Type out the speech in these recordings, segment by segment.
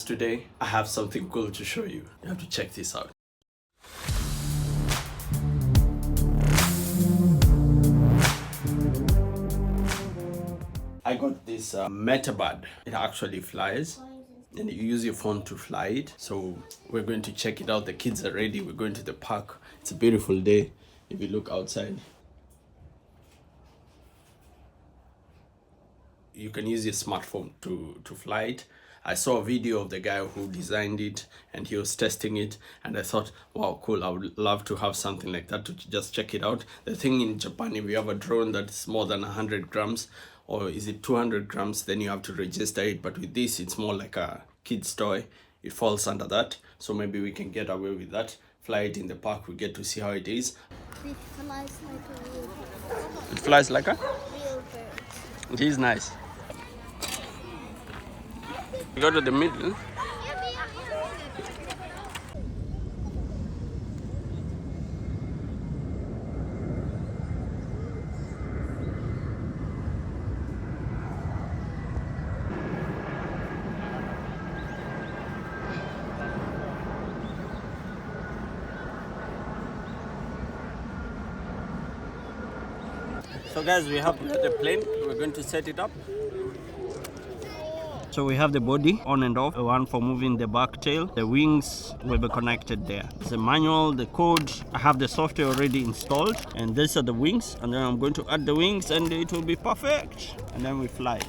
Today, I have something cool to show you. You have to check this out. I got this metabird. It actually flies and you use your phone to fly it. So we're going to check it out. The kids are ready. We're going to the park. It's a beautiful day. If you look outside, you can use your smartphone to fly it. I saw a video of the guy who designed it and he was testing it, and I thought, wow, cool, I would love to have something like that to just check it out. The thing in Japan, if you have a drone that's more than 100 grams, or is it 200 grams, then you have to register it. But with this, it's more like a kid's toy. It falls under that. So maybe we can get away with that. Fly it in the park, we get to see how it is. It flies like a real bird. It flies like a? Real bird. It is nice. Go to the middle. So guys, we have the plane. We're going to set it up. So we have the body on and off, one for moving the back tail. The wings will be connected there. The manual, the code, I have the software already installed, and these are the wings, and then I'm going to add the wings and it will be perfect. And then we fly.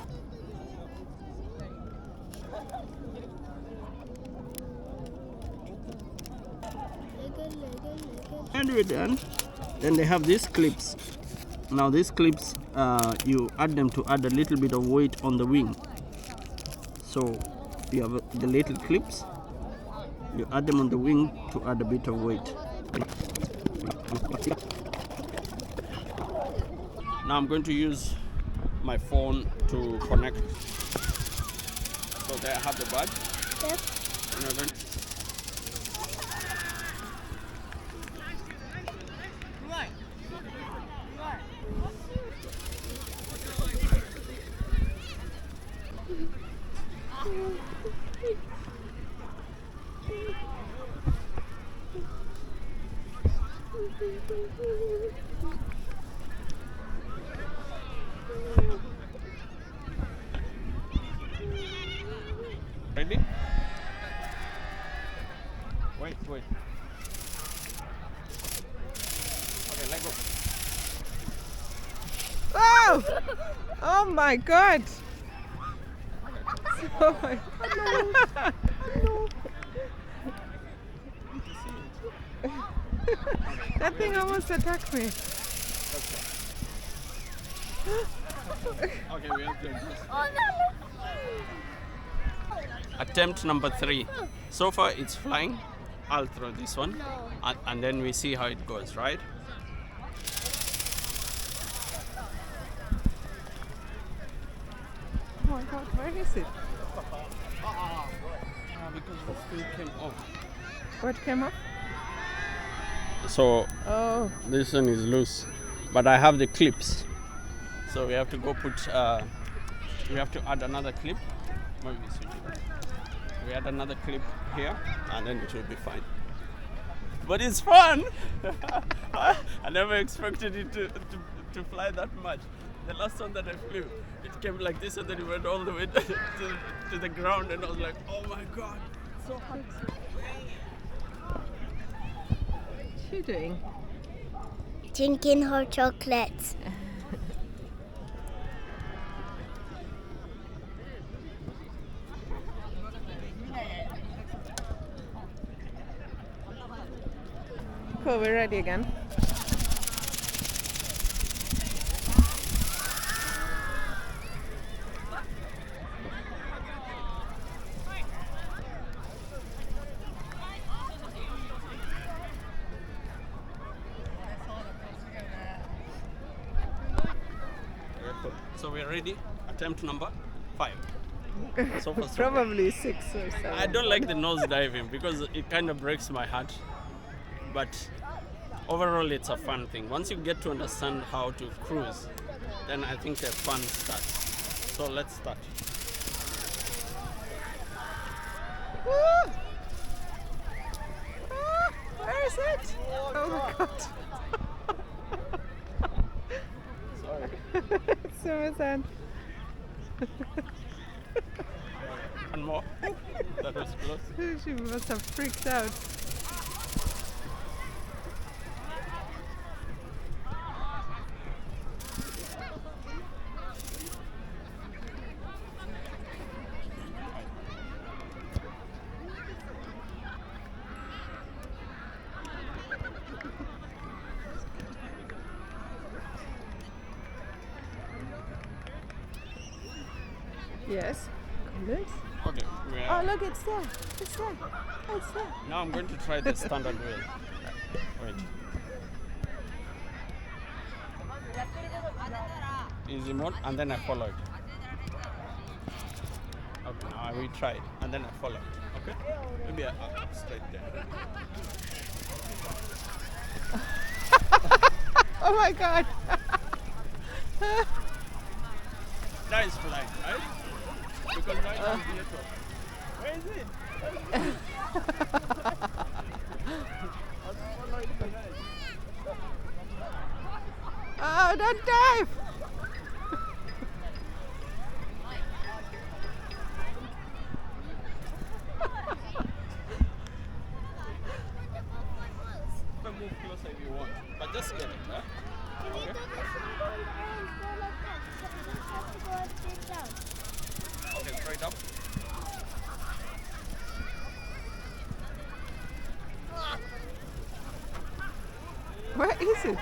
And we're done. Then they have these clips. Now these clips, you add them to add a little bit of weight on the wing. So you have the little clips, you add them on the wing to add a bit of weight. Now I'm going to use my phone to connect. So there I have the bird. Yep. And I'm going to Ready? Wait. Okay, let go. Oh! Oh my God! Oh my God! That thing almost attacked me. Okay, we have to adjust. Oh no! Attempt number 3. So far it's flying. I'll throw this one. No. And then we see how it goes, right? Oh my God, where is it? Because the screw came off. What came up? So Oh, this one is loose, but I have the clips. So we have to go put, we have to add another clip. Maybe we switch it. We add another clip here, and then it will be fine. But it's fun! I never expected it to fly that much. The last one that I flew, it came like this and then it went all the way to the ground, and I was like, oh my God, so hot. what's she doing? Drinking hot chocolates. Cool, we're ready again. So we're ready. Attempt number 5. So far, so good. Probably 6 or 7. I don't like the nose diving because it kind of breaks my heart. But overall, it's a fun thing. Once you get to understand how to cruise, then I think the fun starts. So let's start. Ah! Ah, where is it? Oh my god. Sorry. Susan. One more. That was close. She must have freaked out. Yes. Comments? Okay. Oh, look, it's there. It's there. Oh, it's there. Now I'm going to try the standard way. Wait. Easy mode, and then I follow it. Okay, now I will try it, and then I follow it. Okay? Maybe I straight there. Oh my god. That is flying, right? Because right now it's network. Where is it? Oh, don't dive. You can move closer if you want, but just get it, huh? Can you do this one on the arms? Go like that. So you don't have to go upside down. Okay, straight up. Where is it?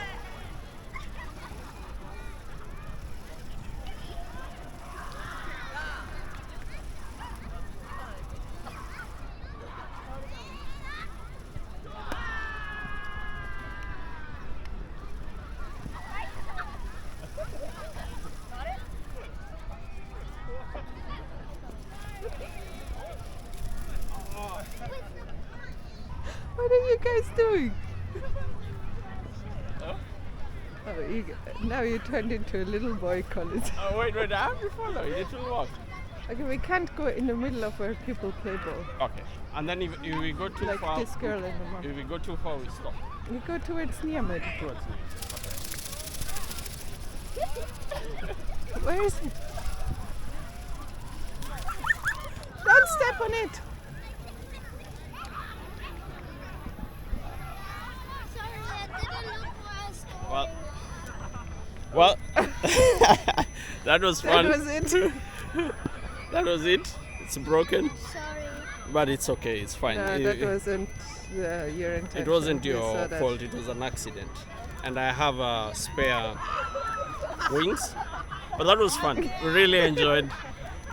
What are you guys doing? Huh? Oh, now you turned into a little boy, Collins. Oh, wait, I have to follow it. It will work. Okay, we can't go in the middle of where people play ball. Okay. And then if we go too Like far, this girl and the mom. if we go too far, we stop. We go towards Niamey. Towards me. Where is it? Don't step on it. Sorry, I didn't look for us. Well, that was fun. That was it. That was it. It's broken, Sorry. but it's okay. It's fine. No, that wasn't your intention. It wasn't We saw your that. fault. It was an accident, and I have spare wings. But that was fun. We really enjoyed.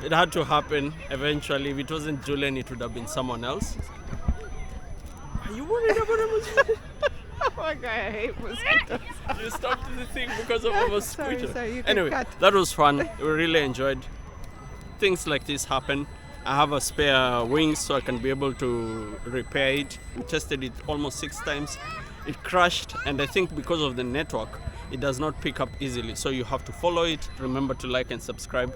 It had to happen eventually. If it wasn't Julian, it would have been someone else. Are you worried about a mosquito? Oh my god, I hate mosquitoes. You stopped the thing because of a mosquito. Sorry, you can Anyway, cut. that was fun. We really enjoyed. Things like this happen. I have a spare wings so I can be able to repair it. We tested it almost 6 times. It crashed, and I think because of the network, it does not pick up easily. So you have to follow it. Remember to like and subscribe.